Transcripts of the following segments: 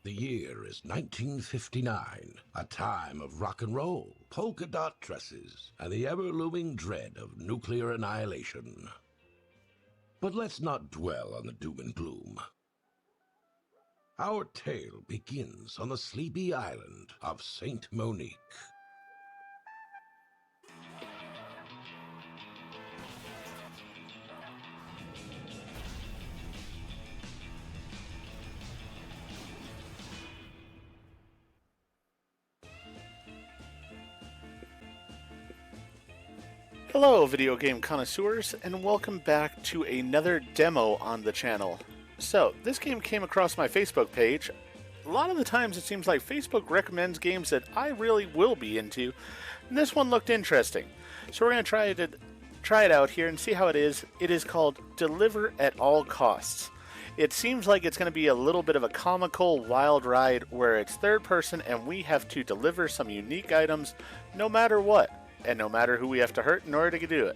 The year is 1959, a time of rock and roll, polka dot dresses, and the ever-looming dread of nuclear annihilation. But let's not dwell on the doom and gloom. Our tale begins on the sleepy island of Saint Monique. Hello, video game connoisseurs, and welcome back to another demo on the channel. So, this game came across my Facebook page. A lot of the times it seems like Facebook recommends games that I really will be into, and this one looked interesting. So we're going to try it out here and see how it is. It is called Deliver at All Costs. It seems like it's going to be a little bit of a comical wild ride where it's third person and we have to deliver some unique items no matter what. And no matter who we have to hurt in order to do it.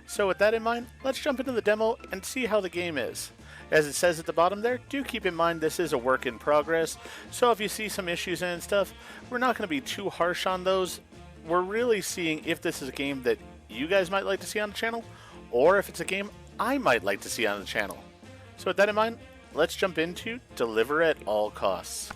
So with that in mind, let's jump into the demo and see how the game is. As it says at the bottom there, do keep in mind this is a work in progress, so if you see some issues and stuff, we're not going to be too harsh on those. We're really seeing if this is a game that you guys might like to see on the channel, or if it's a game I might like to see on the channel. So with that in mind, let's jump into Deliver at All Costs.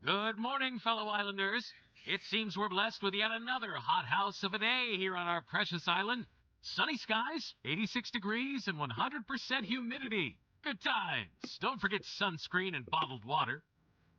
Good morning, fellow islanders. It seems we're blessed with yet another hot house of a day here on our precious island. Sunny skies, 86 degrees, and 100% humidity. Good times. Don't forget sunscreen and bottled water.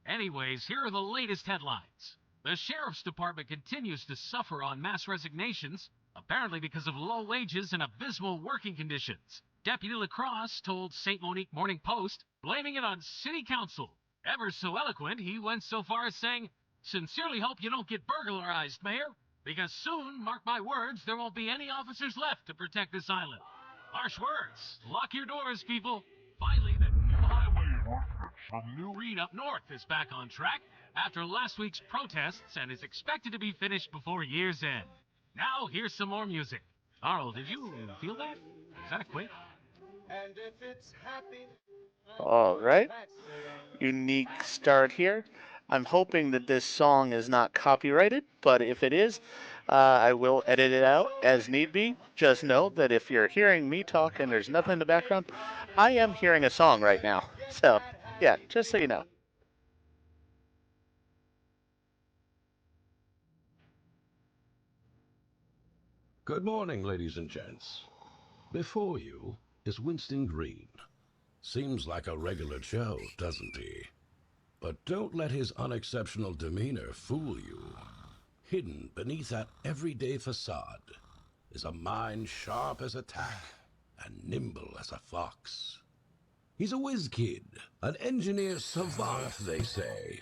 Anyways, here are the latest headlines. The Sheriff's Department continues to suffer on mass resignations, apparently because of low wages and abysmal working conditions. Deputy Lacrosse told St. Monique Morning Post, blaming it on City Council. Ever so eloquent, he went so far as saying, "Sincerely hope you don't get burglarized, Mayor, because soon, mark my words, there won't be any officers left to protect this island." Harsh words. Lock your doors, people. Finally, the new highway from New Reed up north is back on track after last week's protests and is expected to be finished before year's end. Now, here's some more music. Arl, did you feel that? Is that a quake? And if it's happy, Alright. Unique start here. I'm hoping that this song is not copyrighted, but if it is, I will edit it out as need be. Just know that if you're hearing me talk and there's nothing in the background, I am hearing a song right now. So, yeah, just so you know. Good morning, ladies and gents. Before you is Winston Green. Seems like a regular Joe, doesn't he? But don't let his unexceptional demeanor fool you. Hidden beneath that everyday facade is a mind sharp as a tack and nimble as a fox. He's a whiz kid, an engineer savant, they say.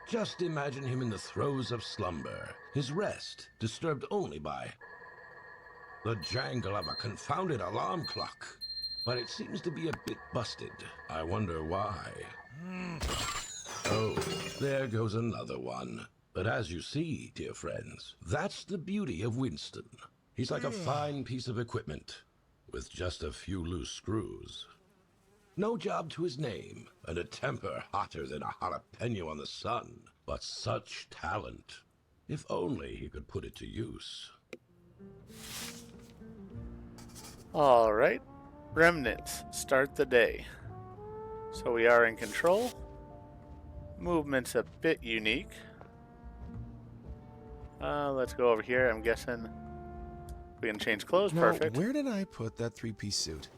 Just imagine him in the throes of slumber, his rest disturbed only by the jangle of a confounded alarm clock. But it seems to be a bit busted. I wonder why. Oh, there goes another one. But as you see, dear friends, that's the beauty of Winston. He's like a fine piece of equipment, with just a few loose screws. No job to his name, and a temper hotter than a jalapeno on the sun. But such talent. If only he could put it to use. Alright. Remnants, start the day. So we are in control. Movement's a bit unique. Let's go over here. I'm guessing we can change clothes. Now, Perfect. where did I put that three-piece suit?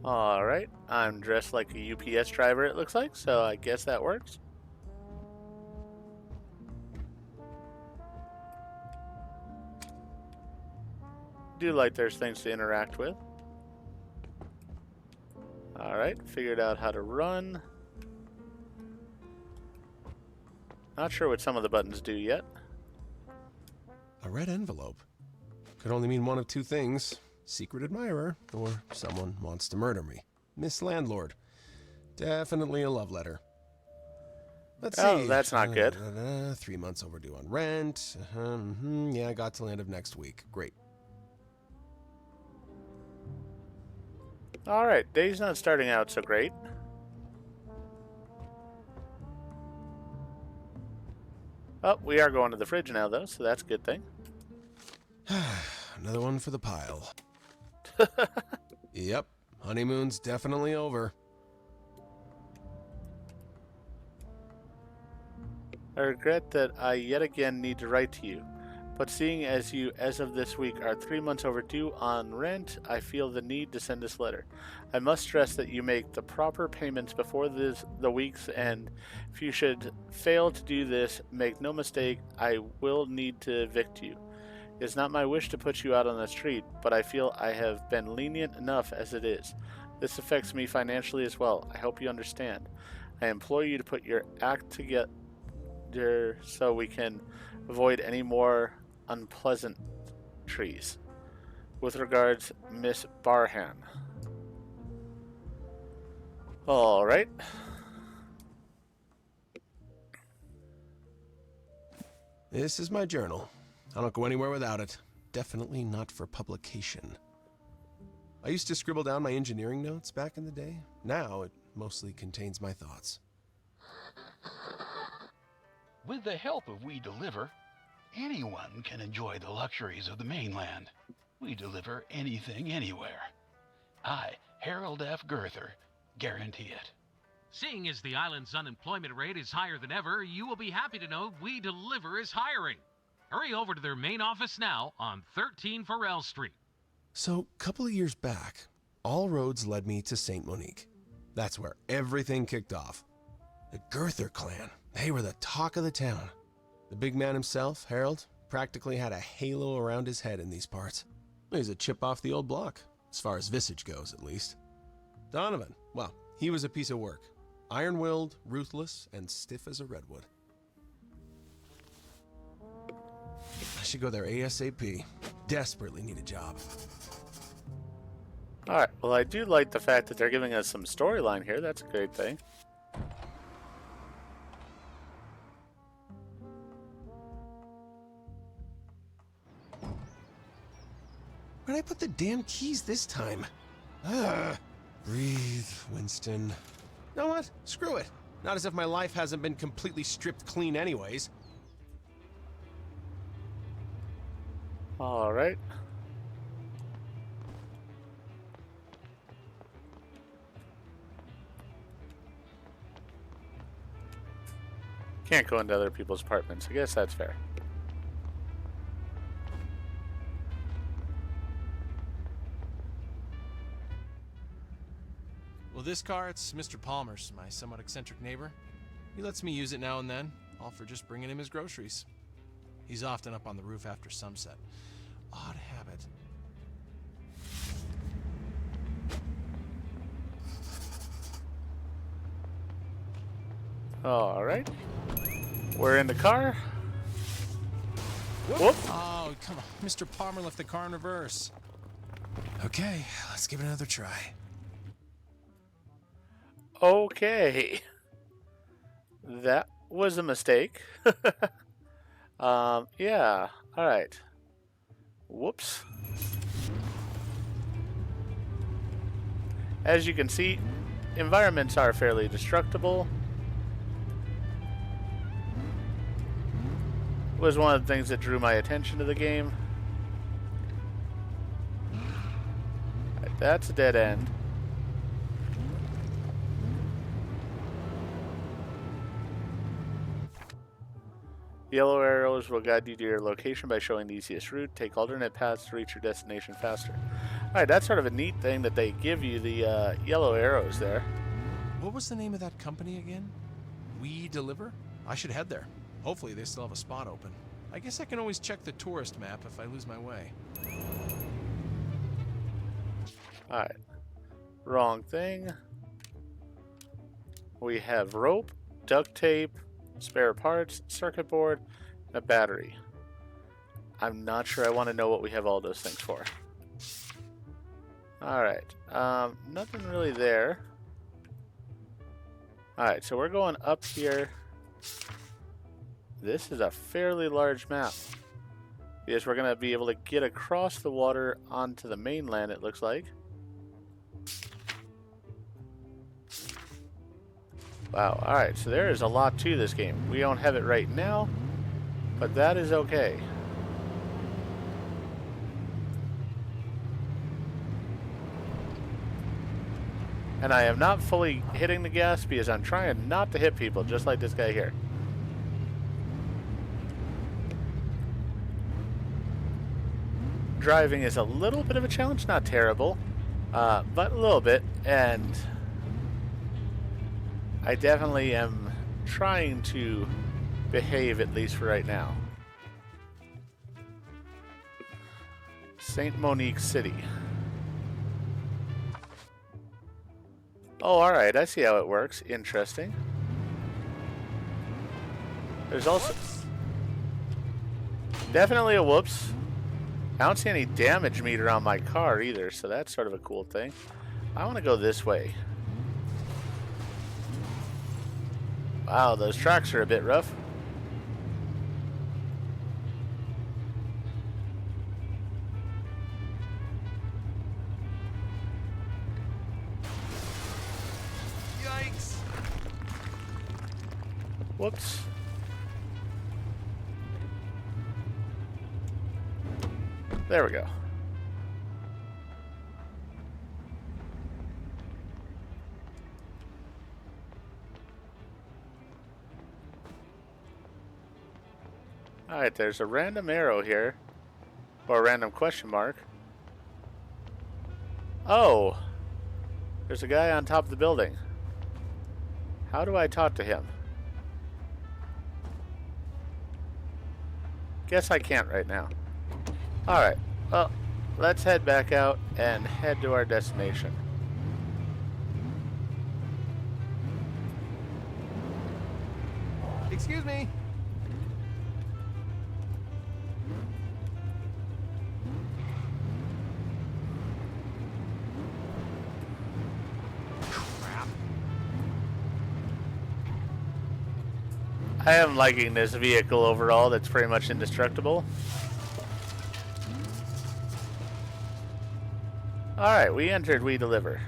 Alright. I'm dressed like a UPS driver, it looks like, so I guess that works. Do like there's things to interact with. Alright, figured out how to run. Not sure what some of the buttons do yet. A red envelope. Could only mean one of two things. Secret admirer, or someone wants to murder me. Miss Landlord. Definitely a love letter. Let's Oh, see. that's not good. 3 months overdue on rent. Yeah, I got till end of next week. Great. Alright, day's not starting out so great. Oh, we are going to the fridge now, though, so that's a good thing. Another one for the pile. Yep, honeymoon's definitely over. I regret that I yet again need to write to you, but seeing as you, as of this week, are 3 months overdue on rent, I feel the need to send this letter. I must stress that you make the proper payments before the week's end. If you should fail to do this, make no mistake, I will need to evict you. It is not my wish to put you out on the street, but I feel I have been lenient enough as it is. This affects me financially as well. I hope you understand. I implore you to put your act together so we can avoid any more unpleasant trees. With regards, Miss Barhan. All right. This is my journal. I don't go anywhere without it. Definitely not for publication. I used to scribble down my engineering notes back in the day. Now it mostly contains my thoughts. With the help of We Deliver, anyone can enjoy the luxuries of the mainland. We deliver anything, anywhere. I, Harold F. Girther, guarantee it. Seeing as the island's unemployment rate is higher than ever, you will be happy to know We Deliver is hiring. Hurry over to their main office now on 13 Farrell Street. So, a couple of years back, all roads led me to St. Monique. That's where everything kicked off. The Girther clan, they were the talk of the town. The big man himself, Harold, practically had a halo around his head in these parts. He's a chip off the old block, as far as visage goes at least. Donovan, well, he was a piece of work. Iron-willed, ruthless, and stiff as a redwood. I should go there ASAP. Desperately need a job. Alright, well, I do like the fact that they're giving us some storyline here. That's a great thing. Where'd I put the damn keys this time? Breathe, Winston. You know what? Screw it. Not as if my life hasn't been completely stripped clean anyways. Alright. Can't go into other people's apartments. I guess that's fair. Well, this car, it's Mr. Palmer's, my somewhat eccentric neighbor. He lets me use it now and then, all for just bringing him his groceries. He's often up on the roof after sunset. Odd habit. Alright. We're in the car. Whoop. Oh, come on. Mr. Palmer left the car in reverse. Okay, let's give it another try. Okay. That was a mistake. Yeah. Alright. Whoops. As you can see, environments are fairly destructible. Was one of the things that drew my attention to the game. Right, that's a dead end. Yellow arrows will guide you to your location by showing the easiest route. Take alternate paths to reach your destination faster. Alright, that's sort of a neat thing that they give you the yellow arrows there. What was the name of that company again? We Deliver? I should head there. Hopefully they still have a spot open. I guess I can always check the tourist map if I lose my way. Alright. Wrong thing. We have rope, duct tape, spare parts, circuit board, and a battery. I'm not sure I want to know what we have all those things for. Alright, nothing really there. Alright, so we're going up here. This is a fairly large map. Because we're going to be able to get across the water onto the mainland, it looks like. Wow, alright, so there is a lot to this game. We don't have it right now, but that is okay. And I am not fully hitting the gas because I'm trying not to hit people, just like this guy here. Driving is a little bit of a challenge, not terrible, but a little bit, and I definitely am trying to behave, at least for right now. Saint Monique City. Oh, alright, I see how it works. Interesting. There's also... definitely a whoops. I don't see any damage meter on my car either, so that's sort of a cool thing. I want to go this way. Wow, those tracks are a bit rough. Yikes! Whoops. There we go. Alright, there's a random arrow here. Or a random question mark. Oh! There's a guy on top of the building. How do I talk to him? Guess I can't right now. Alright, well, let's head back out and head to our destination. Excuse me. Crap. I am liking this vehicle overall. That's pretty much indestructible. Alright, we entered, we deliver.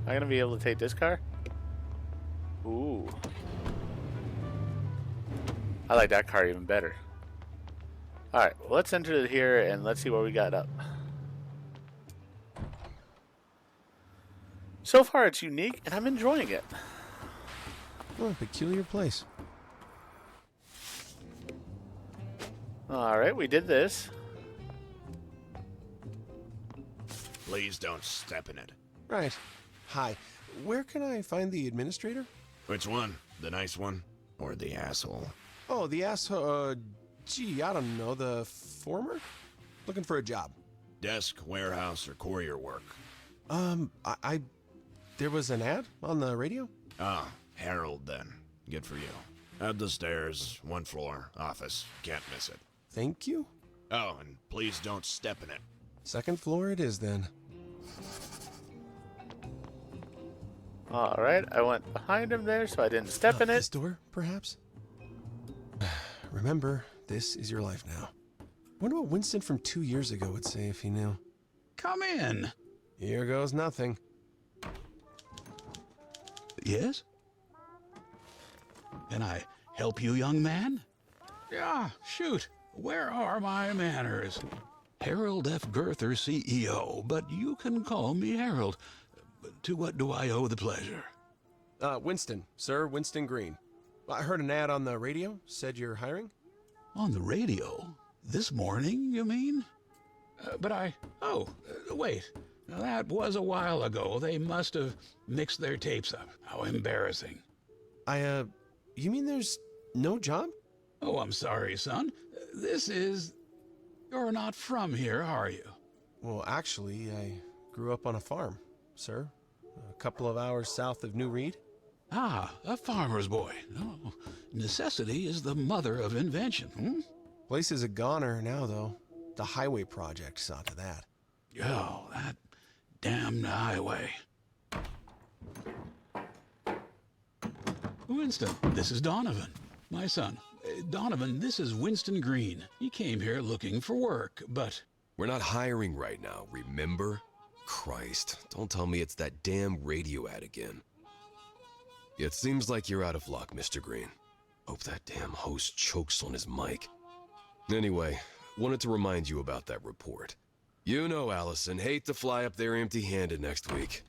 Am I gonna be able to take this car? Ooh. I like that car even better. Alright, well, let's enter it here and let's see what we got up. So far it's unique and I'm enjoying it. Oh, a peculiar place. Alright, we did this. Please don't step in it. Right. Hi. Where can I find the administrator? Which one? The nice one? Or the asshole? Oh, the asshole. Gee, I don't know. The former? Looking for a job. Desk, warehouse, or courier work? There was an ad on the radio? Ah, Harold then. Good for you. At the stairs, 1 floor, office. Can't miss it. Thank you. Oh, and please don't step in it. 2nd floor it is then. Alright, I went behind him there so I didn't step in This it. door, perhaps? Remember, this is your life now. Wonder what Winston from 2 years ago would say if he knew. Come in. Here goes nothing. Yes? Can I help you, young man? Yeah, shoot. Where are my manners? Harold F. Girther, CEO, but you can call me Harold. To what do I owe the pleasure? Winston. Sir, Winston Green. I heard an ad on the radio. Said you're hiring? On the radio? This morning, you mean? Wait. Now, that was a while ago. They must have mixed their tapes up. How embarrassing. You mean there's no job? Oh, I'm sorry, son. You're not from here, are you? Well, actually, I grew up on a farm, sir. A couple of hours south of New Reed. Ah, a farmer's boy. Oh, necessity is the mother of invention, hmm? Place is a goner now, though. The highway project saw to that. Oh, that damned highway. Winston, this is Donovan, my son. Donovan, this is Winston Green. He came here looking for work, but... We're not hiring right now, remember? Christ, don't tell me it's that damn radio ad again. It seems like you're out of luck, Mr. Green. Hope that damn host chokes on his mic. Anyway, wanted to remind you about that report. You know, Allison, hate to fly up there empty-handed next week.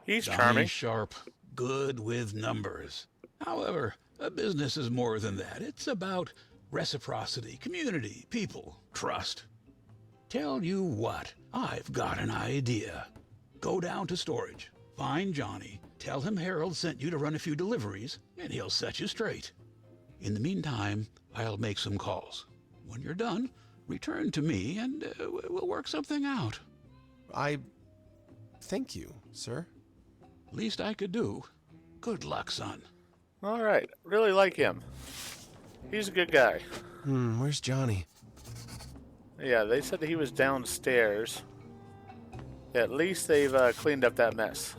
He's Johnny charming. Sharp, good with numbers. However, a business is more than that. It's about reciprocity, community, people, trust. Tell you what, I've got an idea. Go down to storage, find Johnny, tell him Harold sent you to run a few deliveries, and he'll set you straight. In the meantime, I'll make some calls. When you're done, return to me and we'll work something out. I thank you, sir. Least I could do. Good luck, son. All right. Really like him. He's a good guy. Where's Johnny? Yeah, they said that he was downstairs. At least they've cleaned up that mess.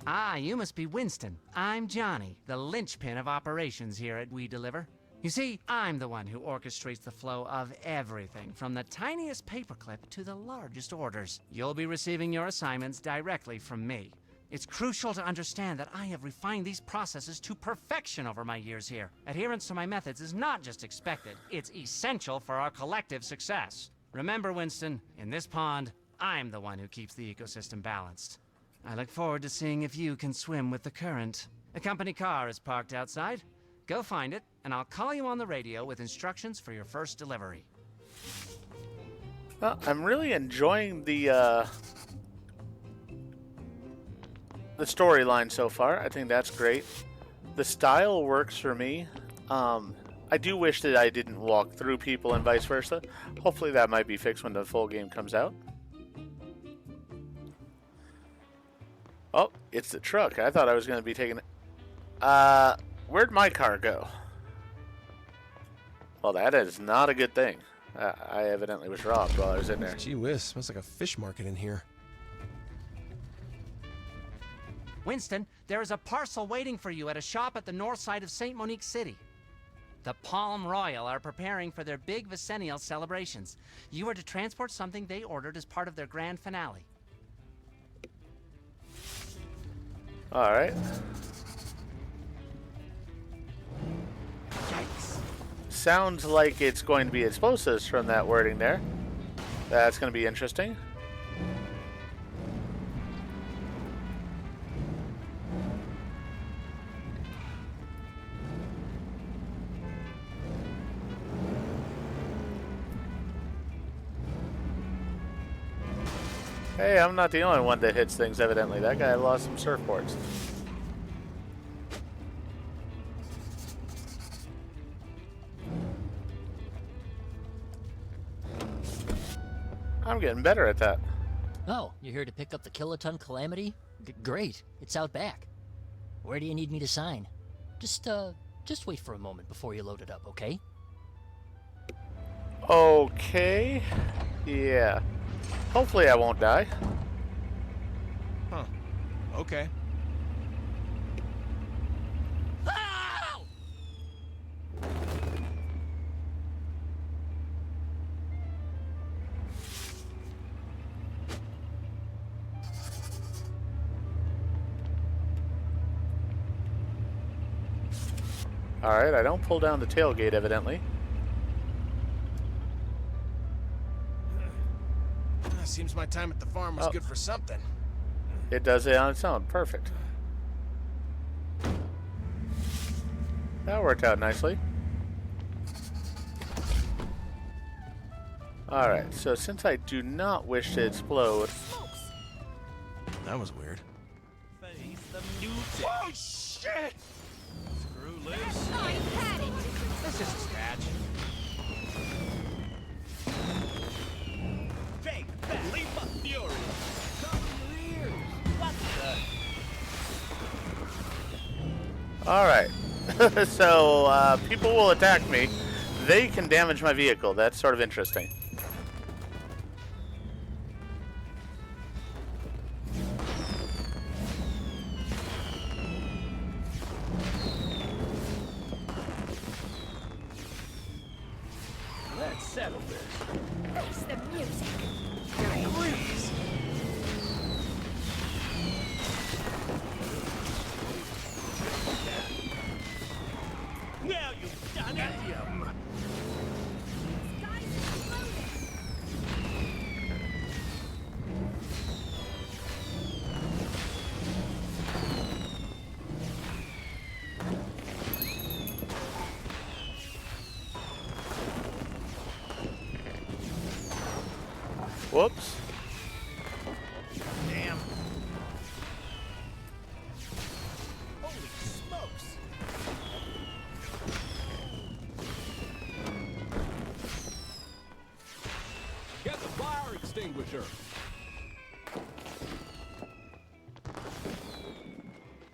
Ah, you must be Winston. I'm Johnny, the linchpin of operations here at We Deliver. You see, I'm the one who orchestrates the flow of everything, from the tiniest paperclip to the largest orders. You'll be receiving your assignments directly from me. It's crucial to understand that I have refined these processes to perfection over my years here. Adherence to my methods is not just expected, it's essential for our collective success. Remember, Winston, in this pond, I'm the one who keeps the ecosystem balanced. I look forward to seeing if you can swim with the current. A company car is parked outside. Go find it, and I'll call you on the radio with instructions for your first delivery. Well, I'm really enjoying the storyline so far. I think that's great. The style works for me. I do wish that I didn't walk through people and vice versa. Hopefully that might be fixed when the full game comes out. Oh, it's the truck. I thought I was going to be taking it. Where'd my car go? Well, that is not a good thing. I evidently was robbed while I was in there. Gee whiz, smells like a fish market in here. Winston, there is a parcel waiting for you at a shop at the north side of St. Monique City. The Palm Royal are preparing for their big Vicennial celebrations. You are to transport something they ordered as part of their grand finale. All right. Yikes. Sounds like it's going to be explosives from that wording there. That's going to be interesting. Hey, I'm not the only one that hits things, evidently. That guy lost some surfboards. I'm getting better at that. Oh, you're here to pick up the Kiloton Calamity? Great, it's out back. Where do you need me to sign? Just wait for a moment before you load it up, okay? Okay. Yeah. Hopefully I won't die. Huh. Okay. Ow! Alright, I don't pull down the tailgate, evidently. Seems my time at the farm was Oh. good for something. It does it on its own. Perfect. That worked out nicely. Alright, so since I do not wish to explode... That was weird. Oh, shit! Screw loose. This is a scratch. Fake, leap up fury. Cover your ears. What the? Alright. So, people will attack me. They can damage my vehicle. That's sort of interesting. Let's settle this. Face the music. Freeze! Now you've done it! Sky's exploding. Whoops. Damn. Holy smokes! Get the fire extinguisher.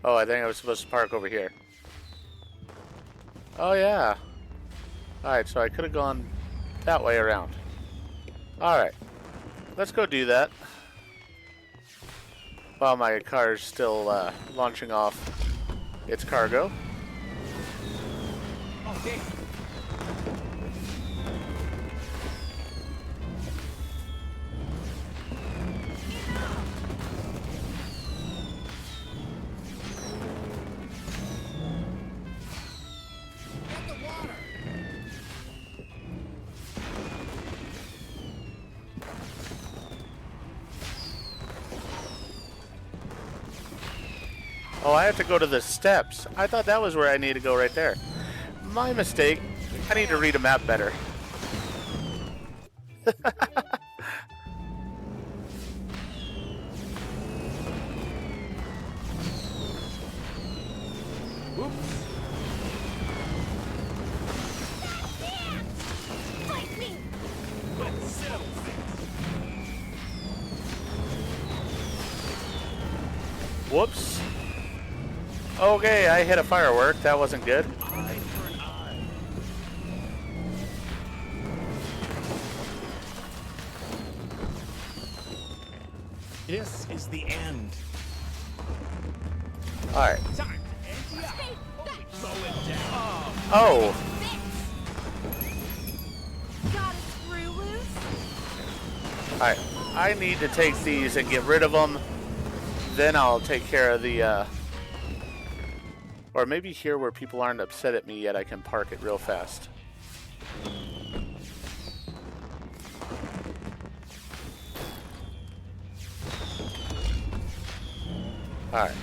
Oh, I think I was supposed to park over here. Oh, yeah. Alright, so I could have gone that way around. Alright. Let's go do that. While my car is still launching off its cargo. Oh, damn. Oh, I have to go to the steps. I thought that was where I need to go right there. My mistake. I need to read a map better. Fight me. Let's settle this. Whoops. Okay, I hit a firework. That wasn't good. Eye for an eye. This is the end. Alright. Time to end ya. Take that. Going down. Oh. Got a screw loose? Alright. I need to take these and get rid of them. Then I'll take care of the, or maybe here where people aren't upset at me yet, I can park it real fast. Alright.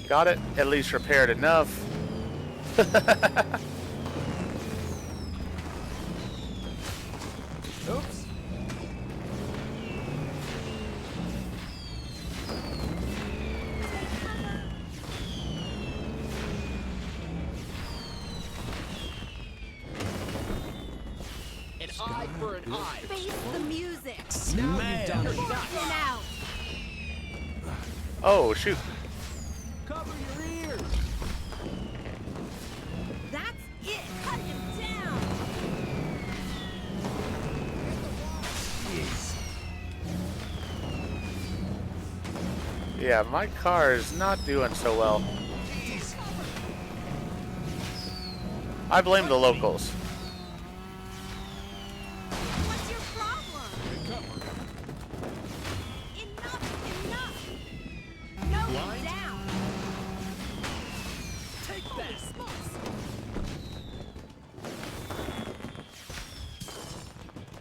Got it. At least repaired enough. Oops. An eye for an eye. Face the music. Now you've done it. Fortune out. Oh, shoot. Cover your ears. That's it. Cut him down. Yeah, my car is not doing so well. I blame the locals. What's your problem? Enough. No Blind? down. Take that.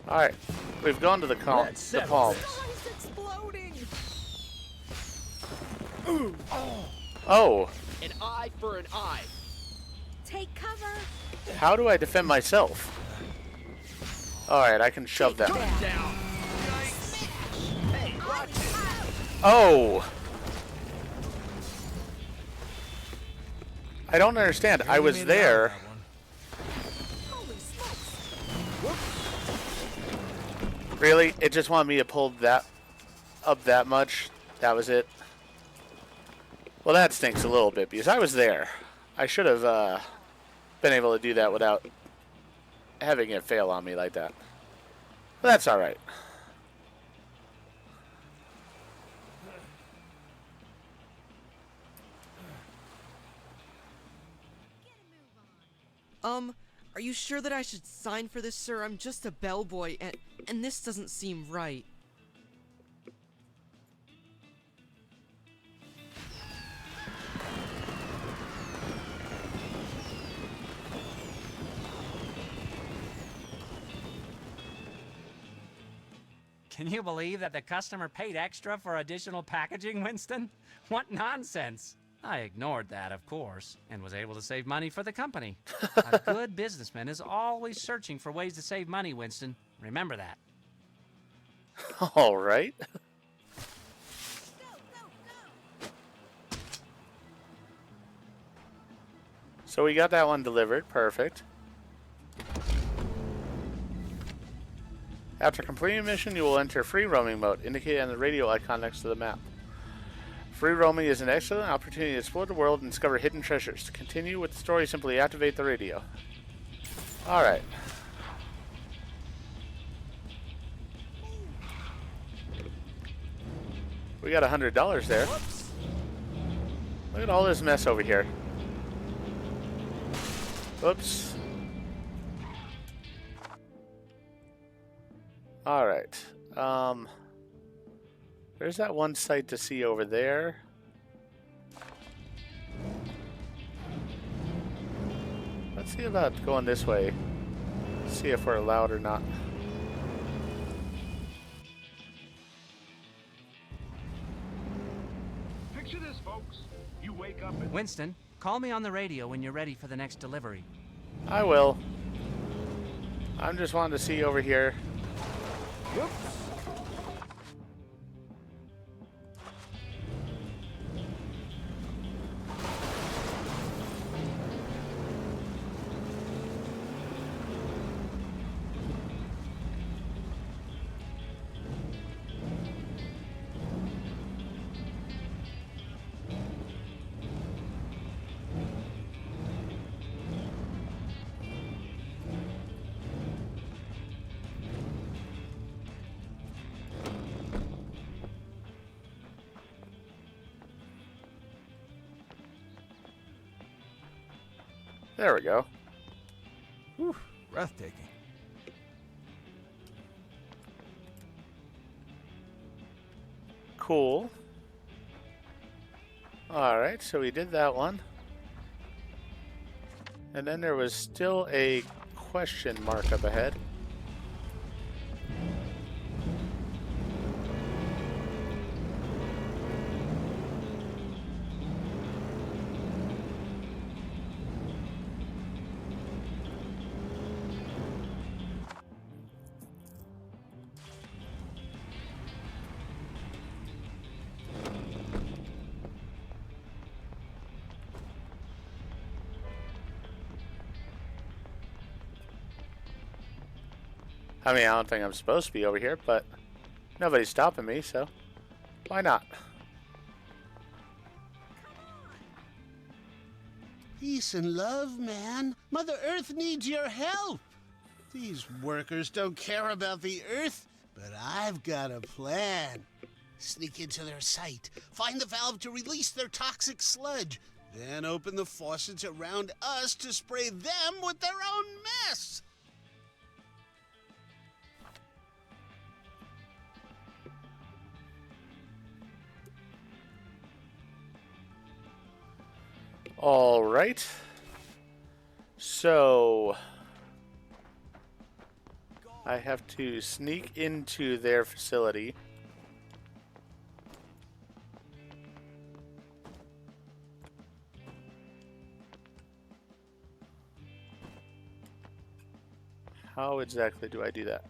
Alright. We've gone to the Let's the settle palms. Sky's exploding. Oh. An eye for an eye. Take cover. How do I defend myself? Alright, I can shove them. Down. Hey, watch it. Oh! I don't understand. I was there. Holy smokes. Really? It just wanted me to pull that up that much? That was it? Well, that stinks a little bit because I was there. I should have been able to do that without having it fail on me like that. But that's all right. Are you sure that I should sign for this, sir? I'm just a bellboy, and this doesn't seem right. Can you believe that the customer paid extra for additional packaging, Winston? What nonsense! I ignored that, of course, and was able to save money for the company. A good businessman is always searching for ways to save money, Winston. Remember that. All right. So we got that one delivered. Perfect. After completing a mission, you will enter free roaming mode, indicated on the radio icon next to the map. Free roaming is an excellent opportunity to explore the world and discover hidden treasures. To continue with the story, simply activate the radio. Alright. We got $100 there. Whoops. Look at all this mess over here. Oops. Alright. There's that one site to see over there. Let's see about going this way. See if we're allowed or not. Picture this, folks. You wake up and... Winston, call me on the radio when you're ready for the next delivery. I will. I'm just wanting to see over here. Whoops. There we go. Whew, breathtaking. Cool. Alright, so we did that one. And then there was still a question mark up ahead. I mean, I don't think I'm supposed to be over here, but nobody's stopping me, so why not? Peace and love, man. Mother Earth needs your help. These workers don't care about the Earth, but I've got a plan. Sneak into their site, find the valve to release their toxic sludge, then open the faucets around us to spray them with their own mess. All right. So I have to sneak into their facility. How exactly do I do that?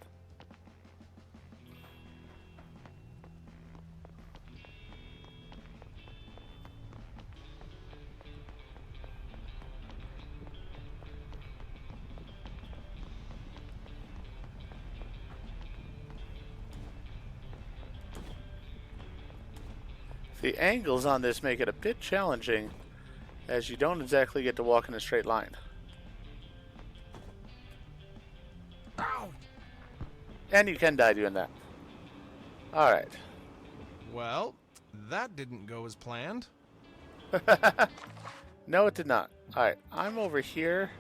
The angles on this make it a bit challenging, as you don't exactly get to walk in a straight line. Ow! And you can die doing that. Alright. Well, that didn't go as planned. No, it did not. Alright, I'm over here.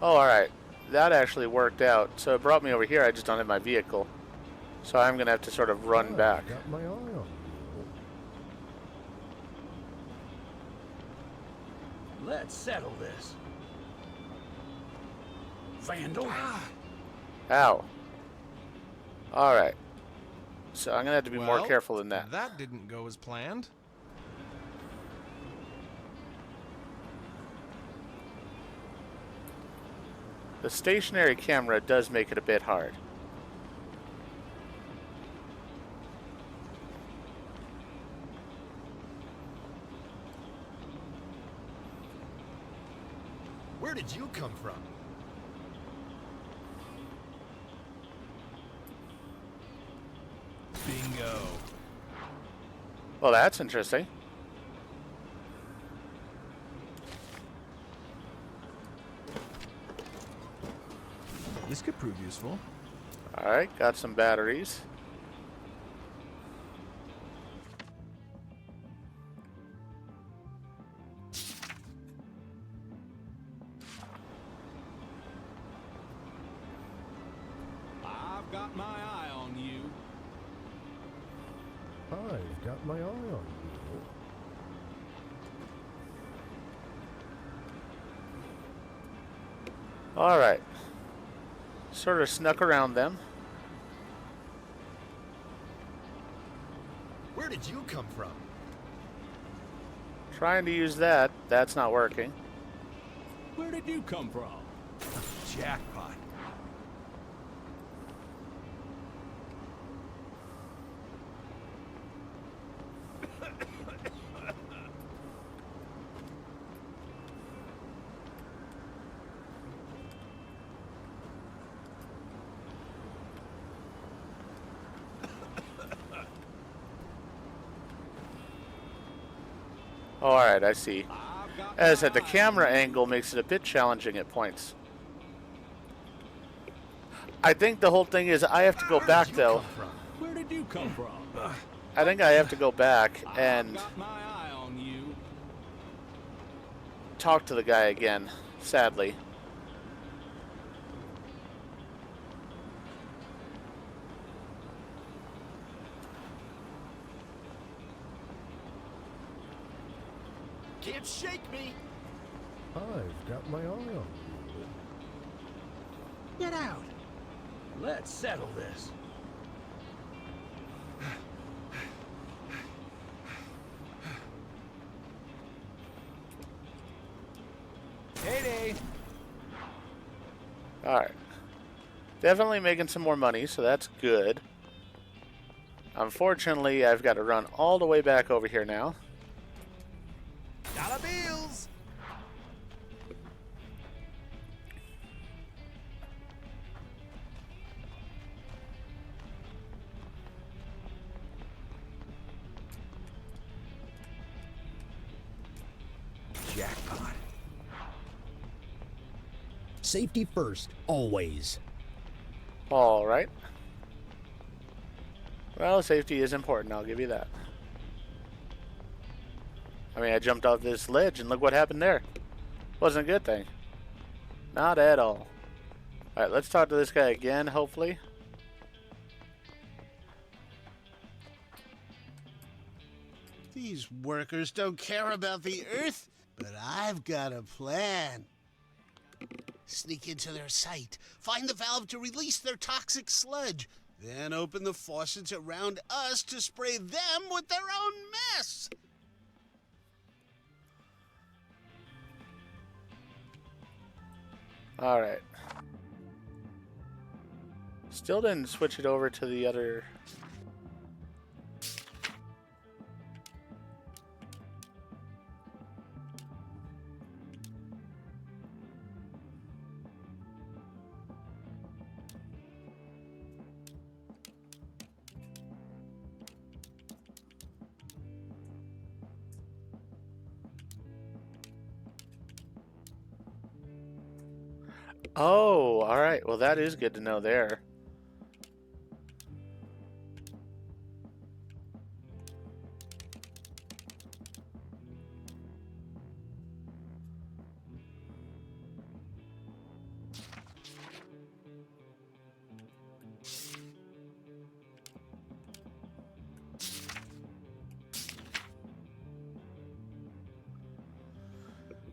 Oh, alright. That actually worked out. So it brought me over here. I just don't have my vehicle. So I'm going to have to sort of run back. Got my eye on you. Let's settle this. Vandal. Ow. Alright. So I'm going to have to be more Well, careful than that. That didn't go as planned. The stationary camera does make it a bit hard. Where did you come from? Bingo. Well, that's interesting. This could prove useful. Alright, got some batteries. I've got my eye on you. I've got my eye on you. Alright. Sort of snuck around them. Where did you come from? Trying to use that. That's not working. Where did you come from? Jackpot. Alright, I see. As I said, the camera angle makes it a bit challenging at points. I think the whole thing is I have to go back, though. Where did you come from? I think I have to go back and Got my eye on you. talk to the guy again, sadly. Can't shake me. I've got my eye on you. Get out. Let's settle this. Heyday. Alright. Definitely making some more money, so that's good. Unfortunately, I've got to run all the way back over here now. Dollar bills. Jackpot. Safety first, always. Alright. Well, safety is important, I'll give you that. I mean, I jumped off this ledge and look what happened there. Wasn't a good thing. Not at all. Alright, let's talk to this guy again, hopefully. These workers don't care about the Earth, but I've got a plan. Sneak into their site, find the valve to release their toxic sludge, then open the faucets around us to spray them with their own mess. Alright. Still didn't switch it over to the other... Oh, all right. Well, that is good to know there.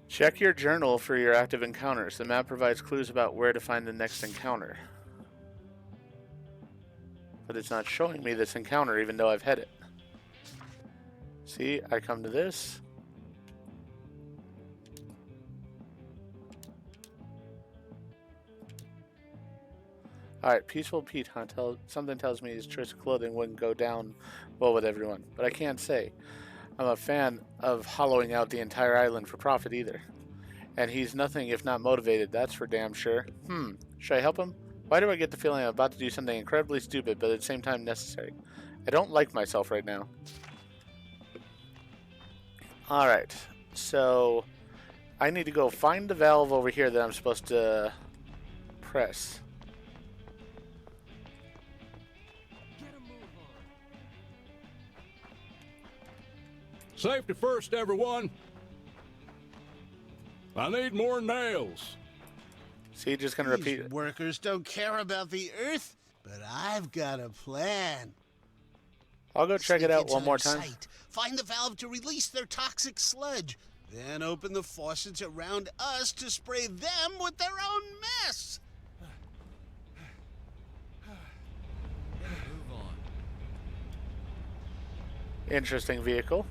Check your journal for your active encounters. The map provides clues about where to find the next encounter. But it's not showing me this encounter even though I've had it. See, I come to this. Alright, Peaceful Pete, huh? Something tells me his choice of clothing wouldn't go down well with everyone. But I can't say I'm a fan of hollowing out the entire island for profit either. And he's nothing if not motivated, that's for damn sure. Should I help him? Why do I get the feeling I'm about to do something incredibly stupid, but at the same time necessary? I don't like myself right now. Alright, so I need to go find the valve over here that I'm supposed to press. Safety first, everyone. I need more nails. See, just gonna repeat These it. workers don't care about the Earth, but I've got a plan. I'll go check it out one more time. Site, find the valve to release their toxic sludge, then open the faucets around us to spray them with their own mess. Move on. Interesting vehicle.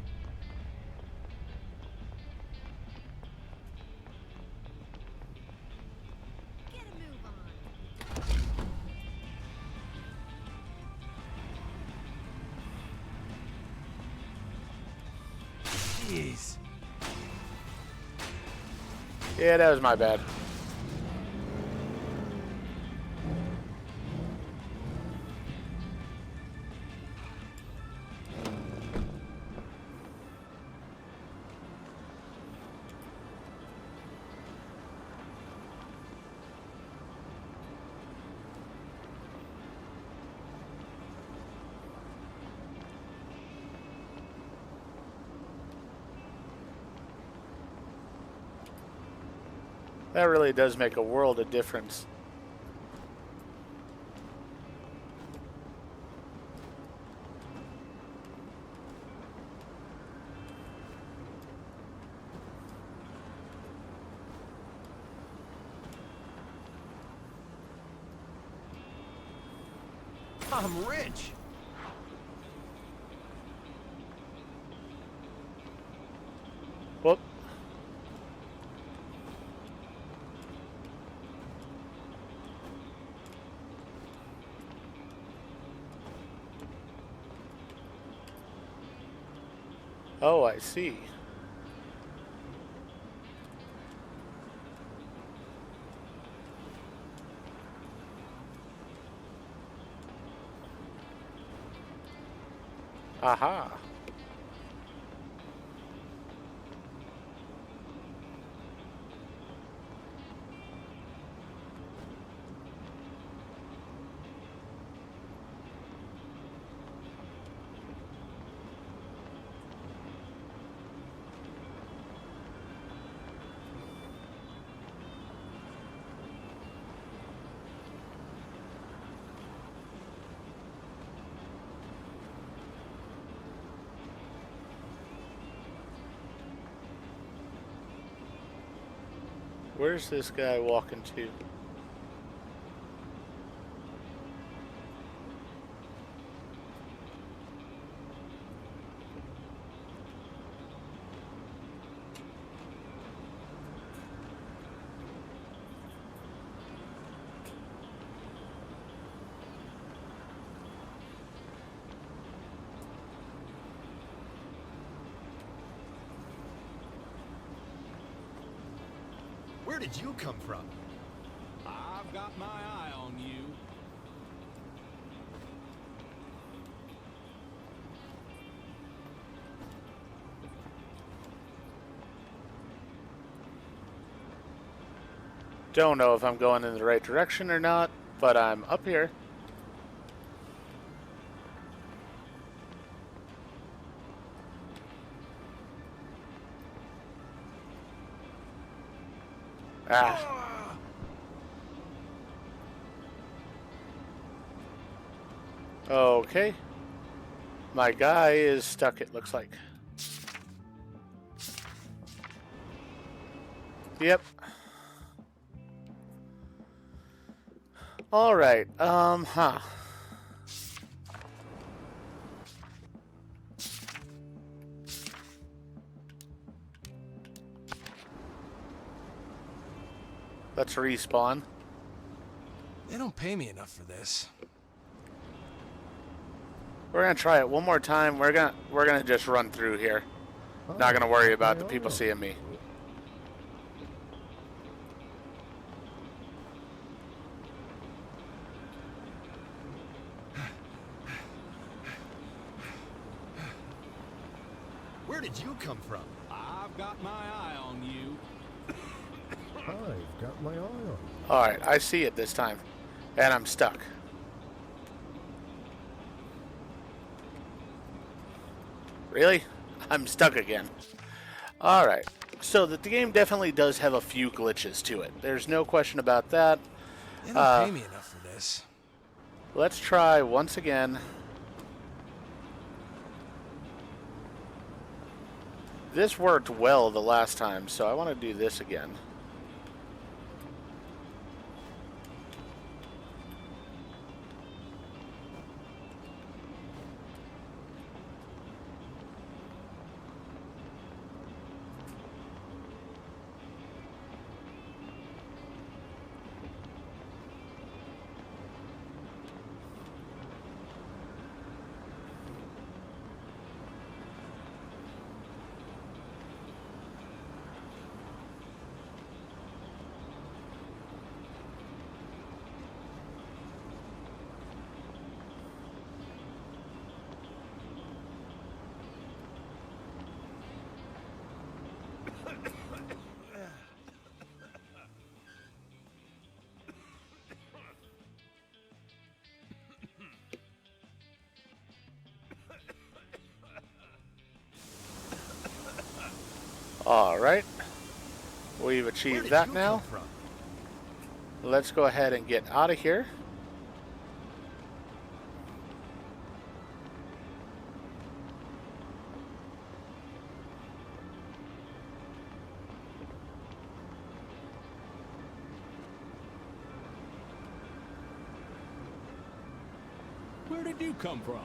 Jeez. Yeah, that was my bad. That really does make a world of difference. I'm rich. Whoop. Oh, I see. Aha. Where's this guy walking to? Where did you come from? I've got my eye on you. Don't know if I'm going in the right direction or not, but I'm up here. Ah. Okay. My guy is stuck, it looks like. Yep. All right. Let's respawn. They don't pay me enough for this. We're gonna try it one more time. We're gonna just run through here. Not gonna worry about the people seeing me. Where did you come from? I've got my eye on you. I've got my eye on you. Alright, I see it this time. And I'm stuck. Really? I'm stuck again. Alright. So the game definitely does have a few glitches to it. There's no question about that. They don't pay me enough for this. Let's try once again. This worked well the last time, so I want to do this again. Alright. We've achieved that now. Let's go ahead and get out of here. Where did you come from?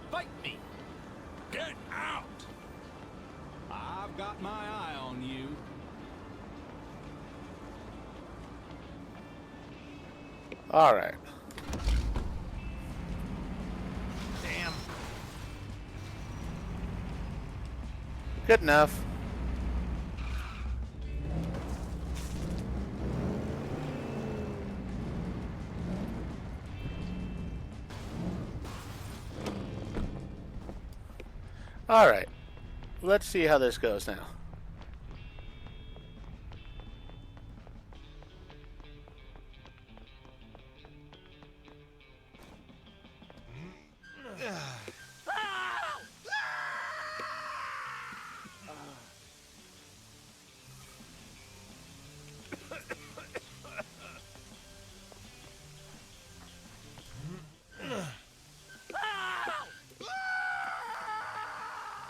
Fight me! Get out! I've got my eye on you. All right. Damn. Good enough. All right. Let's see how this goes now.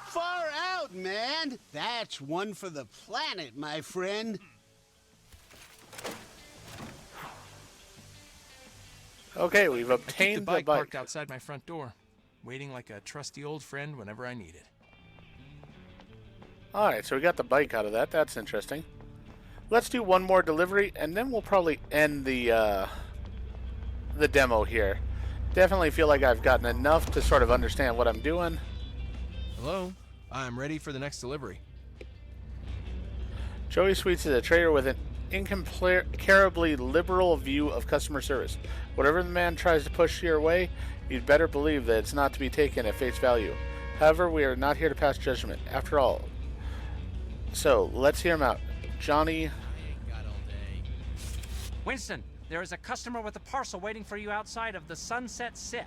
Far out, man! That's one for the planet, my friend. Okay, we've I keep obtained the bike the bike. parked outside my front door, waiting like a trusty old friend whenever I need it. All right, so we got the bike out of that. That's interesting. Let's do one more delivery, and then we'll probably end the demo here. Definitely feel like I've gotten enough to sort of understand what I'm doing. Hello? I'm ready for the next delivery. Joey Sweets is a trader with an incomparably liberal view of customer service. Whatever the man tries to push your way, you'd better believe that it's not to be taken at face value. However, we are not here to pass judgment, after all. So, let's hear him out. Johnny Winston, there is a customer with a parcel waiting for you outside of the Sunset Sip.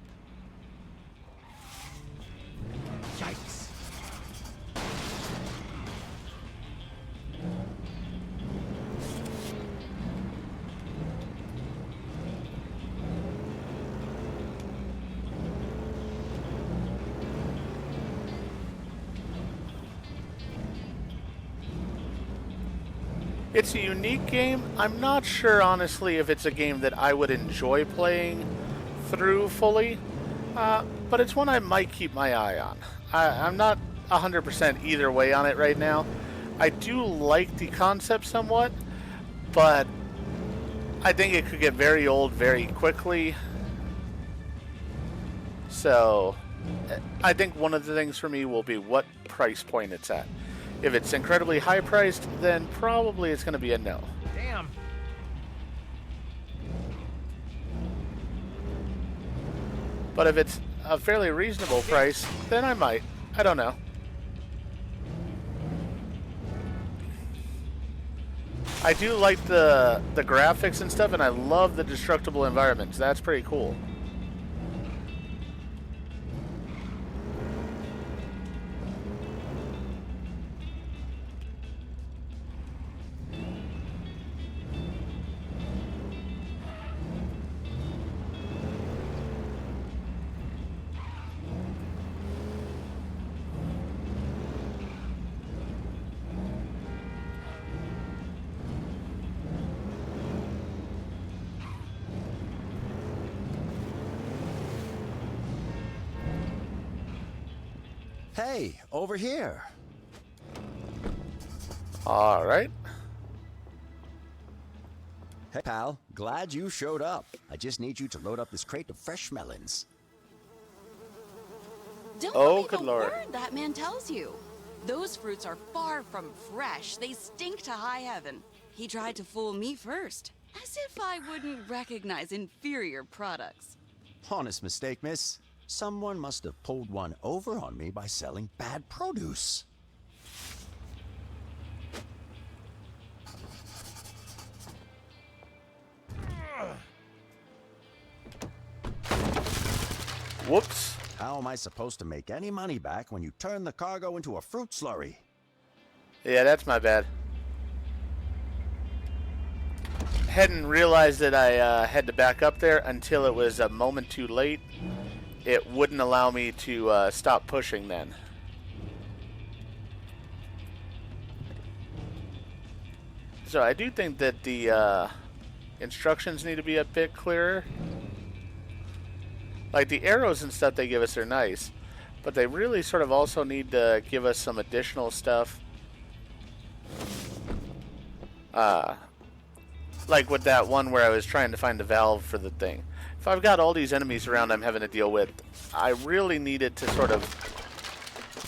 Yikes. It's a unique game. I'm not sure, honestly, if it's a game that I would enjoy playing through fully, but it's one I might keep my eye on. I'm not 100% either way on it right now. I do like the concept somewhat, but I think it could get very old very quickly. So I think one of the things for me will be what price point it's at. If it's incredibly high priced, then probably it's going to be a no. Damn. But if it's a fairly reasonable price, then I might. I don't know. I do like the graphics and stuff, and I love the destructible environments. That's pretty cool. Hey, over here. All right. Hey, pal. Glad you showed up. I just need you to load up this crate of fresh melons. Don't Oh, believe good a Lord. word that man tells you. Those fruits are far from fresh. They stink to high heaven. He tried to fool me first, as if I wouldn't recognize inferior products. Honest mistake, miss. Someone must have pulled one over on me by selling bad produce. Whoops. How am I supposed to make any money back when you turn the cargo into a fruit slurry? Yeah, that's my bad. Hadn't realized that I had to back up there until it was a moment too late. It wouldn't allow me to stop pushing then. So I do think that the instructions need to be a bit clearer. Like the arrows and stuff they give us are nice, but they really sort of also need to give us some additional stuff. Like with that one where I was trying to find the valve for the thing. If I've got all these enemies around I'm having to deal with, I really needed to sort of...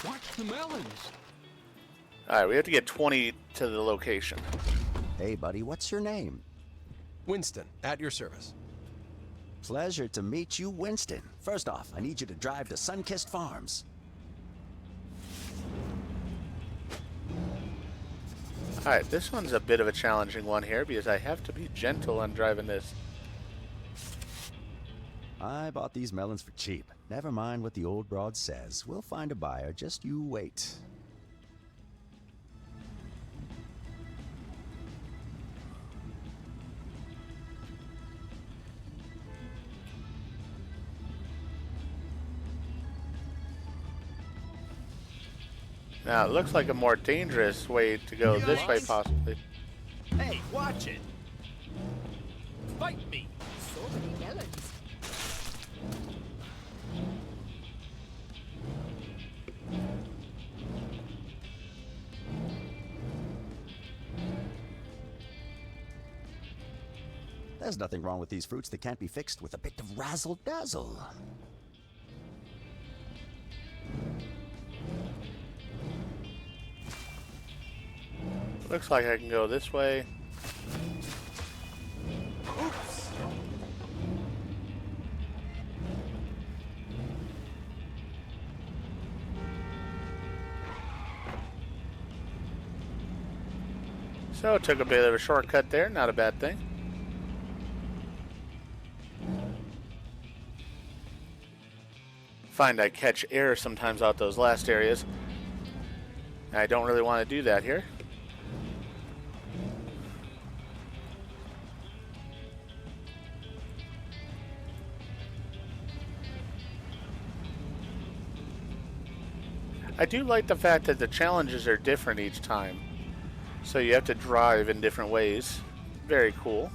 Watch the melons. Alright, we have to get 20 to the location. Hey, buddy, what's your name? Winston, at your service. Pleasure to meet you, Winston. First off, I need you to drive to Sunkissed Farms. Alright, this one's a bit of a challenging one here because I have to be gentle on driving this. I bought these melons for cheap. Never mind what the old broad says. We'll find a buyer, just you wait. Now, it looks like a more dangerous way to go this way, possibly. Hey, watch it. Fight me. So many melons. There's nothing wrong with these fruits that can't be fixed with a bit of razzle-dazzle. Looks like I can go this way. Oops. So, took a bit of a shortcut there, not a bad thing. find I catch air sometimes out those last areas. I don't really want to do that here. I do like the fact that the challenges are different each time. So you have to drive in different ways. Very cool.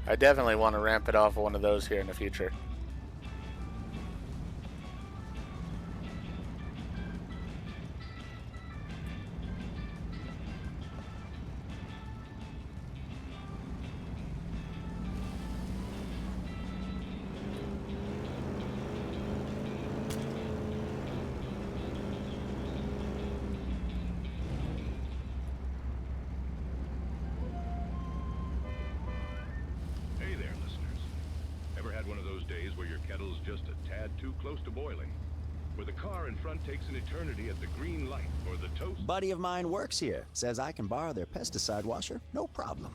I definitely want to ramp it off of one of those here in the future. Hey there, listeners. Ever had one of those days where your kettle's just a tad too close to boiling? Where the car in front takes an eternity at the green light, or the toast... Buddy of mine works here. Says I can borrow their pesticide washer. No problem.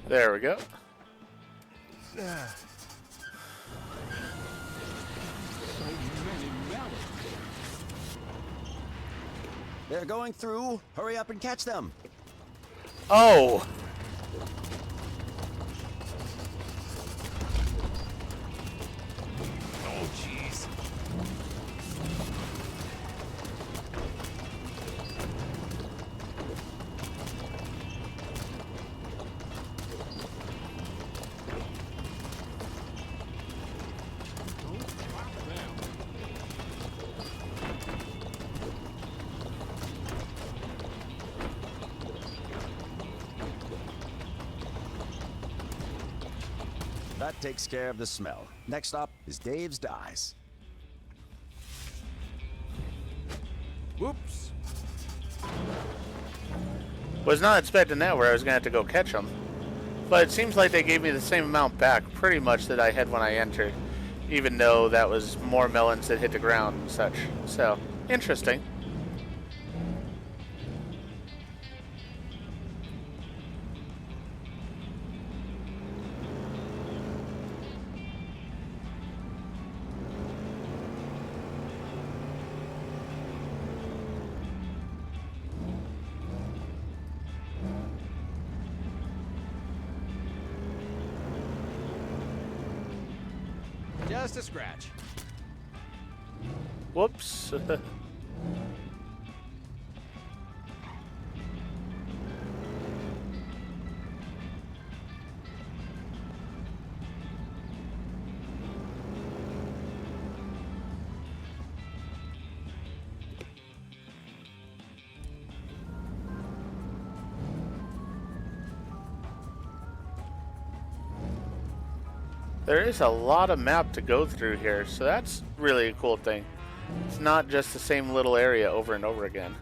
There we go. They're going through. Hurry up and catch them. Oh! Oh, jeez. That takes care of the smell. Next up is Dave's Dyes. Whoops. Was not expecting that where I was going to have to go catch them. But it seems like they gave me the same amount back pretty much that I had when I entered. Even though that was more melons that hit the ground and such. So, interesting. Just a scratch. Whoops. There is a lot of map to go through here, so that's really a cool thing. It's not just the same little area over and over again.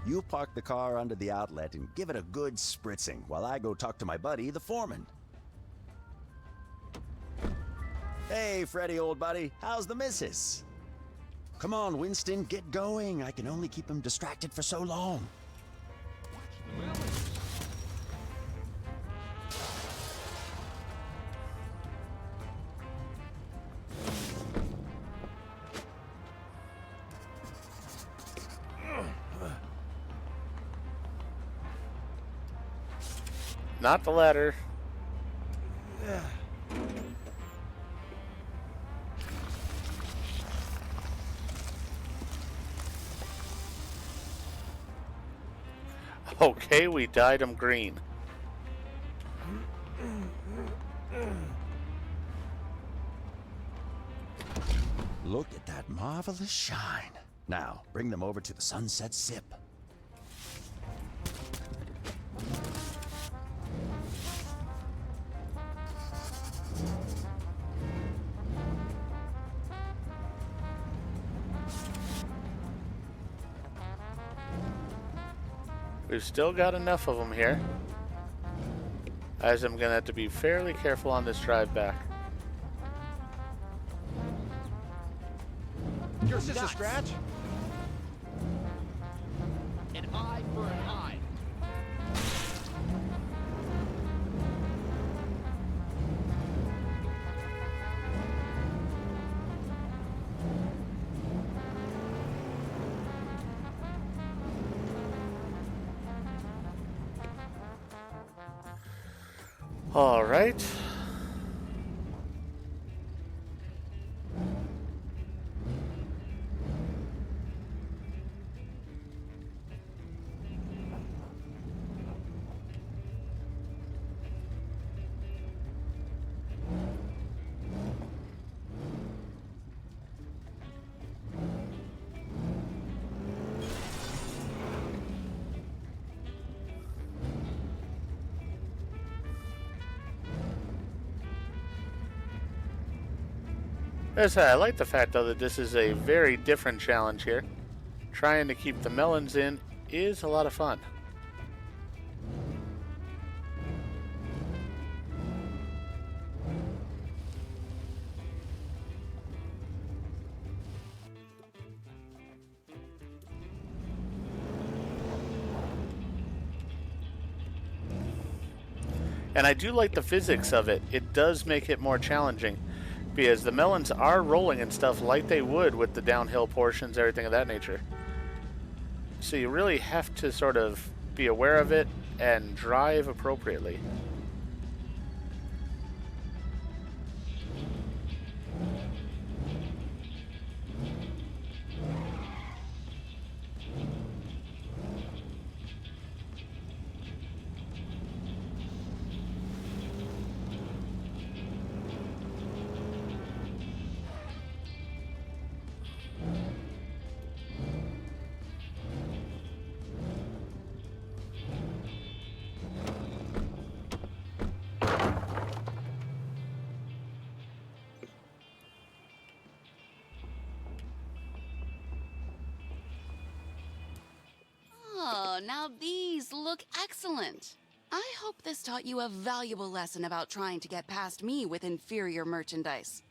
You park the car under the outlet and give it a good spritzing while I go talk to my buddy, the foreman. Hey, Freddy, old buddy. How's the missus? Come on, Winston, get going. I can only keep him distracted for so long. Not the ladder. Okay, we dyed him green. Look at that marvelous shine. Now, bring them over to the Sunset Sip. We've still got enough of them here, as I'm going to have to be fairly careful on this drive back. Yours is a scratch? An eye for an eye. All right. As I like the fact, though, that this is a very different challenge here. Trying to keep the melons in is a lot of fun. And I do like the physics of it. It does make it more challenging, because the melons are rolling and stuff like they would with the downhill portions, everything of that nature. So you really have to sort of be aware of it and drive appropriately. Oh, now these look excellent. I hope this taught you a valuable lesson about trying to get past me with inferior merchandise.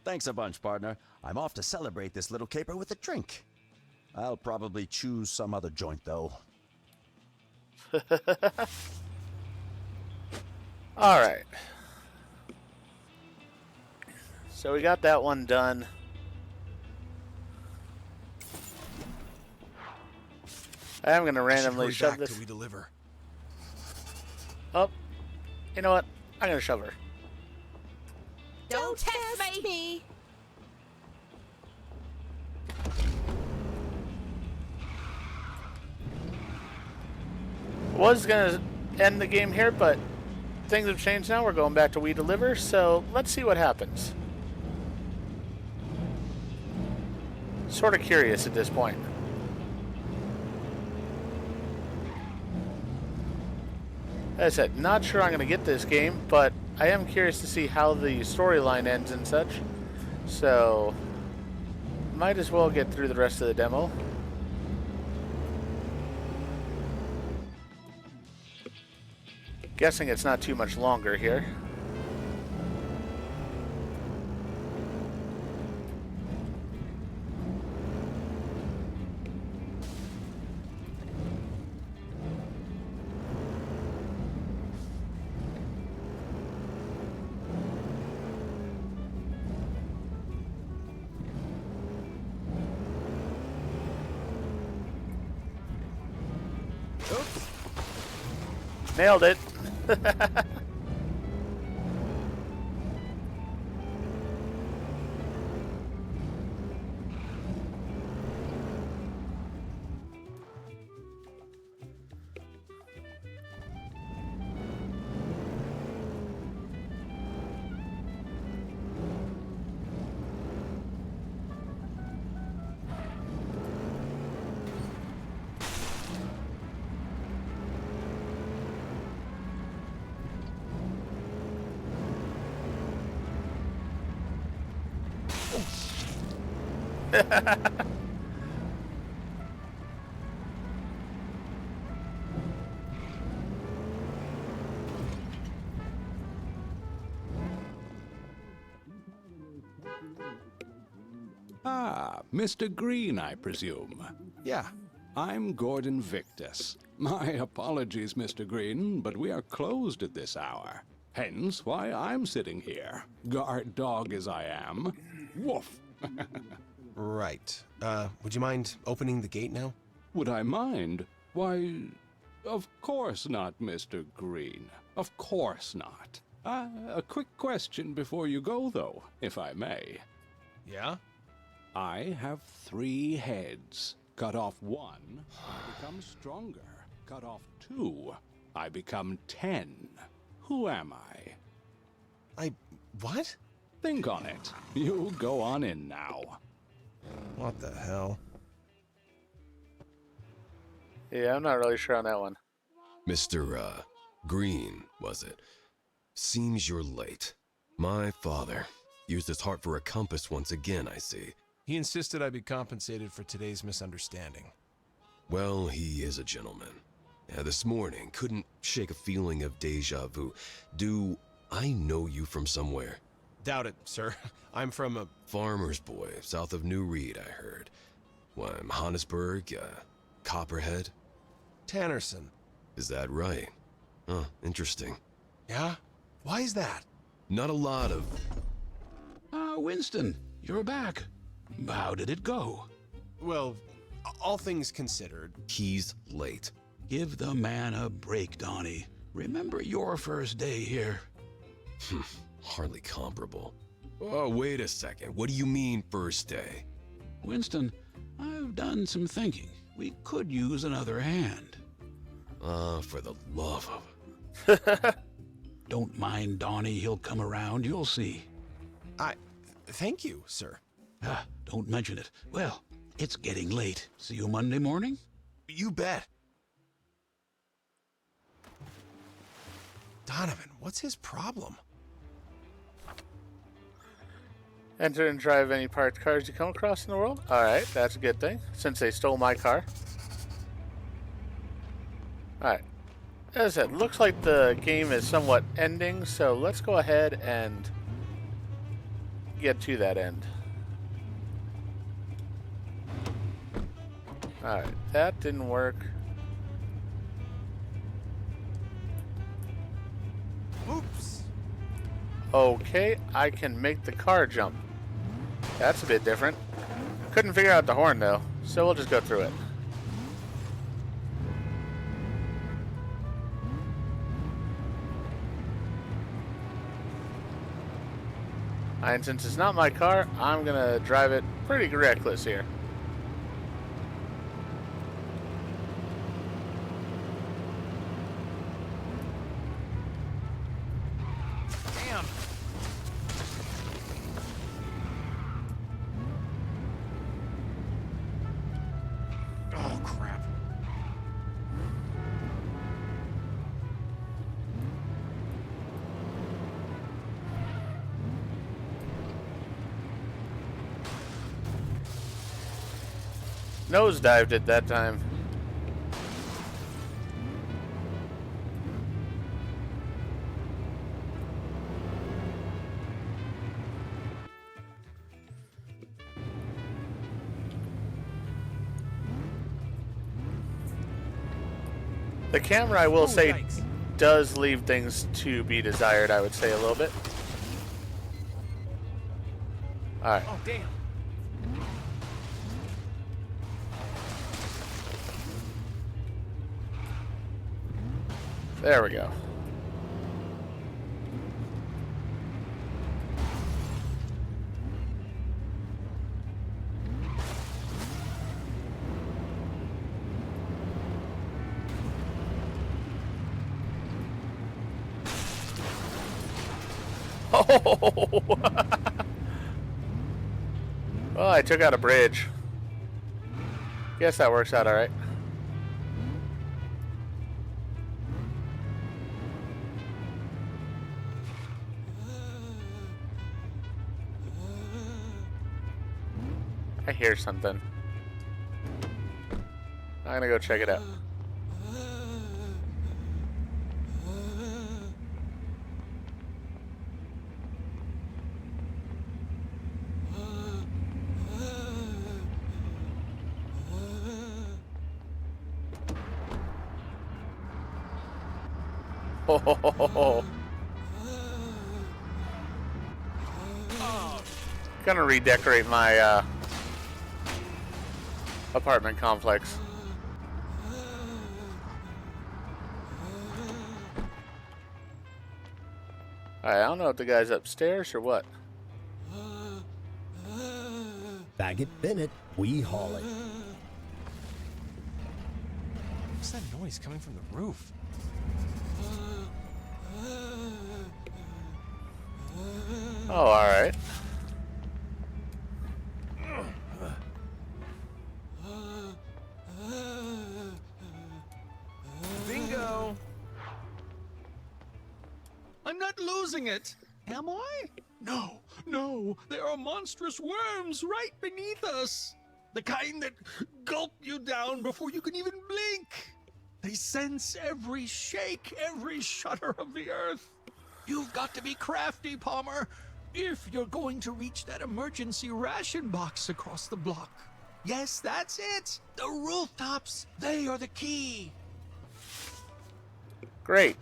Thanks a bunch, partner. I'm off to celebrate this little caper with a drink. I'll probably choose some other joint, though. All right. So we got that one done. I am going to randomly shove this. Till we deliver. Oh, you know what? I'm going to shove her. Don't test me! Was going to end the game here, but things have changed now. We're going back to We Deliver, so let's see what happens. Sort of curious at this point. As I said, not sure I'm going to get this game, but I am curious to see how the storyline ends and such. So, might as well get through the rest of the demo. Guessing it's not too much longer here. Oops. Nailed it. Ah, Mr. Green, I presume. Yeah. I'm Gordon Victus. My apologies, Mr. Green, but we are closed at this hour. Hence why I'm sitting here, guard dog as I am. Woof. Right. Would you mind opening the gate now? Would I mind? Why, of course not, Mr. Green. Of course not. A quick question before you go, though, if I may. Yeah? I have 3 heads. Cut off 1, I become stronger. Cut off 2, I become 10. Who am I? What? Think on it. You go on in now. What the hell? Yeah, I'm not really sure on that one. Mr. Green, was it? Seems you're late. My father used his heart for a compass once again, I see. He insisted I be compensated for today's misunderstanding. Well, he is a gentleman. This morning, couldn't shake a feeling of deja vu. Do I know you from somewhere? Doubt it, sir. I'm from a... Farmer's boy, south of New Reed, I heard. Why, Johannesburg, Copperhead? Tannerson. Is that right? Huh, interesting. Yeah? Why is that? Not a lot of... Winston, you're back. How did it go? Well, all things considered... He's late. Give the man a break, Donnie. Remember your first day here. Hardly comparable. Oh, wait a second. What do you mean, first day? Winston, I've done some thinking. We could use another hand. For the love of... Don't mind Donnie, he'll come around, you'll see. Thank you, sir. Don't mention it. Well, it's getting late. See you Monday morning? You bet. Donovan, what's his problem? Enter and drive any parked cars you come across in the world. Alright, that's a good thing, since they stole my car. Alright. As I said, looks like the game is somewhat ending, so let's go ahead and get to that end. Alright, that didn't work. Oops. Okay, I can make the car jump. That's a bit different. Couldn't figure out the horn though, so we'll just go through it. And since it's not my car, I'm gonna drive it pretty reckless here. Damn. Oh, crap. Nosedived it that time. The camera, I will say, yikes. does leave things to be desired, I would say, a little bit. Alright. Oh, damn. There we go. Oh! Well, I took out a bridge. Guess that works out all right. I hear something. I'm gonna go check it out. Oh, gonna redecorate my apartment complex. Alright, I don't know if the guy's upstairs or what. Bag it, bin it, we haul it. What's that noise coming from the roof? Oh, alright. Bingo! I'm not losing it, am I? No, no, there are monstrous worms right beneath us. The kind that gulp you down before you can even blink. They sense every shake, every shudder of the earth. You've got to be crafty, Palmer, if you're going to reach that emergency ration box across the block. Yes, that's it. The rooftops, they are the key. Great.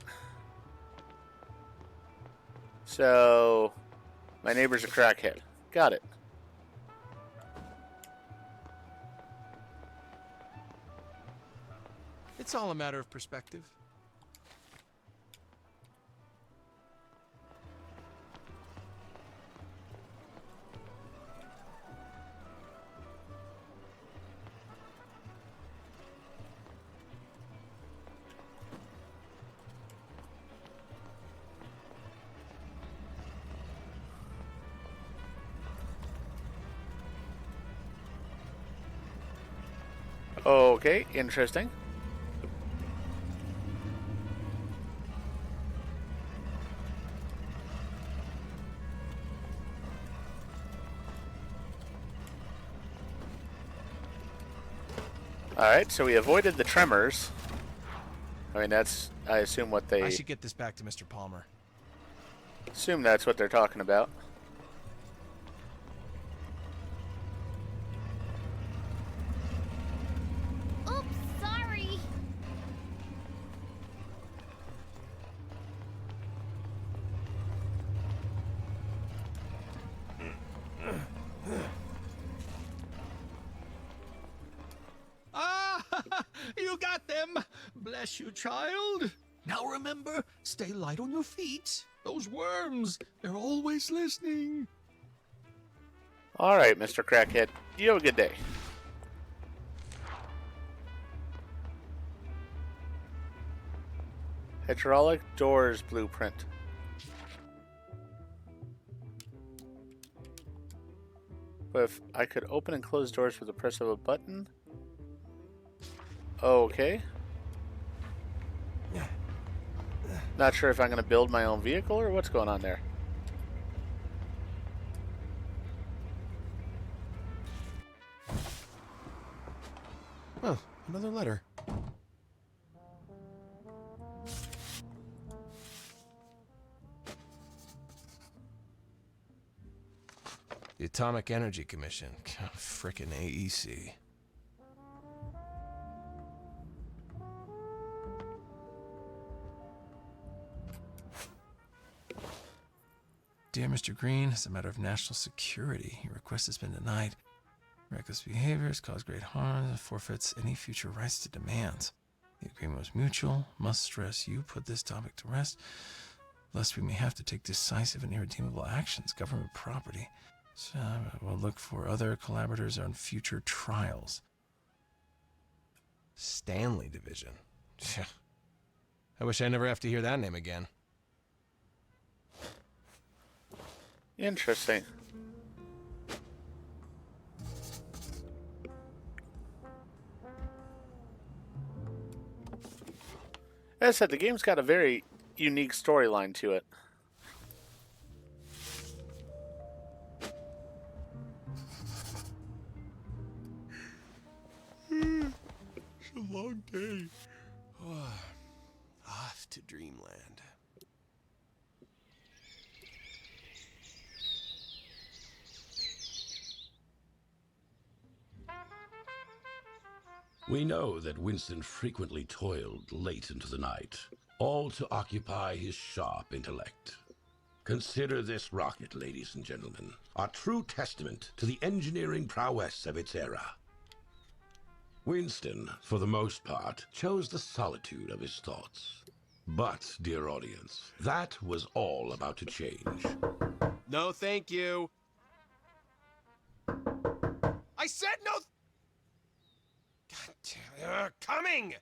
So, my neighbor's a crackhead. Got it. It's all a matter of perspective. Okay, interesting. Alright, so we avoided the tremors. I mean, that's, I assume, what they... I should get this back to Mr. Palmer. Assume that's what they're talking about. Oops, sorry. Ah, you got them. Bless you, child. Now remember, stay light on your feet. Those worms, they're always listening. Alright, Mr. Crackhead. You have a good day. Hydraulic doors blueprint. But if I could open and close doors with the press of a button? Okay. Not sure if I'm going to build my own vehicle or what's going on there. Oh, another letter. The Atomic Energy Commission. Frickin' AEC. Dear Mr. Green, as a matter of national security, your request has been denied. Reckless behaviors cause great harm and forfeits any future rights to demands. The agreement was mutual. Must stress you put this topic to rest, lest we may have to take decisive and irredeemable actions. Government property. So we'll look for other collaborators on future trials. Stanley Division. I wish I never have to hear that name again. Interesting. As I said, the game's got a very unique storyline to it. long day. Off to dreamland. We know that Winston frequently toiled late into the night, all to occupy his sharp intellect. Consider this rocket, ladies and gentlemen, a true testament to the engineering prowess of its era. Winston, for the most part, chose the solitude of his thoughts. But, dear audience, that was all about to change. No, thank you. I said no. God damn it. Coming!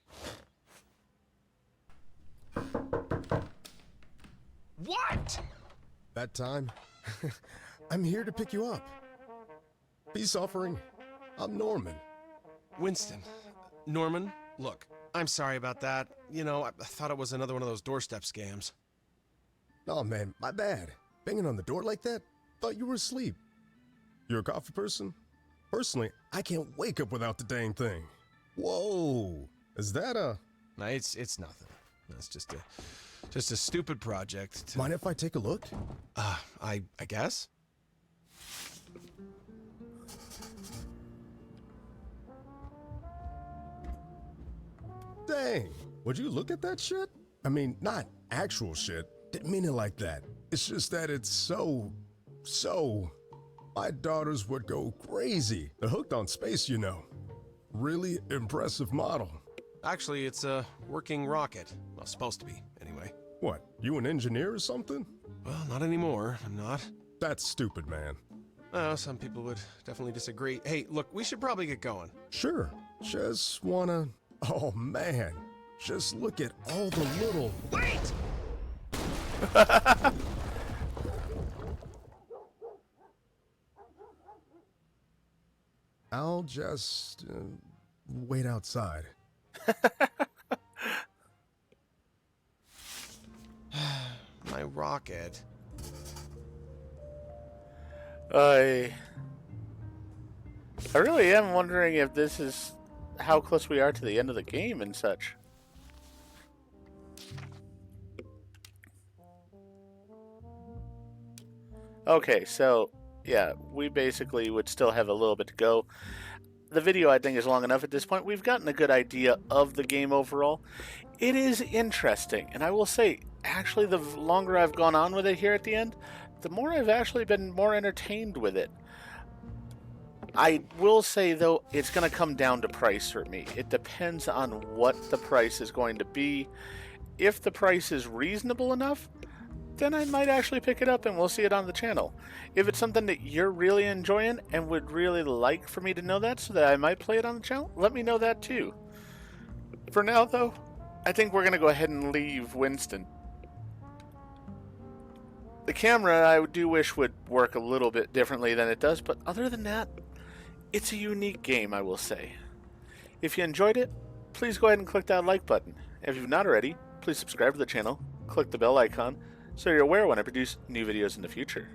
What? That time? I'm here to pick you up. Peace offering. I'm Norman. Winston. Norman, look, I'm sorry about that. You know, I thought it was another one of those doorstep scams. Oh man, my bad. Banging on the door like that? Thought you were asleep. You're a coffee person? Personally, I can't wake up without the dang thing. Whoa! Is that a... No, it's nothing. It's just a stupid project. Mind if I take a look? I guess? Dang, would you look at that shit? I mean, not actual shit. Didn't mean it like that. It's just that it's so... My daughters would go crazy. They're hooked on space, you know. Really impressive model. Actually, it's a working rocket. Well, supposed to be, anyway. What, you an engineer or something? Well, not anymore. I'm not. That's stupid, man. Some people would definitely disagree. Hey, look, we should probably get going. Sure. Just wanna... Oh, man. Just look at all the little... Wait! I'll just... wait outside. My rocket. I really am wondering if this is how close we are to the end of the game and such. Okay, so yeah, we basically would still have a little bit to go. The video, I think, is long enough at this point. We've gotten a good idea of the game overall. It is interesting, and I will say, actually, the longer I've gone on with it here at the end, the more I've actually been more entertained with it. I will say, though, it's going to come down to price for me. It depends on what the price is going to be. If the price is reasonable enough, then I might actually pick it up and we'll see it on the channel. If it's something that you're really enjoying and would really like for me to know that so that I might play it on the channel, let me know that too. For now, though, I think we're going to go ahead and leave Winston. The camera, I do wish would work a little bit differently than it does, but other than that, it's a unique game, I will say. If you enjoyed it, please go ahead and click that like button. If you've not already, please subscribe to the channel, click the bell icon, so you're aware when I produce new videos in the future.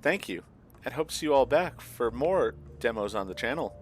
Thank you, and hope to see you all back for more demos on the channel.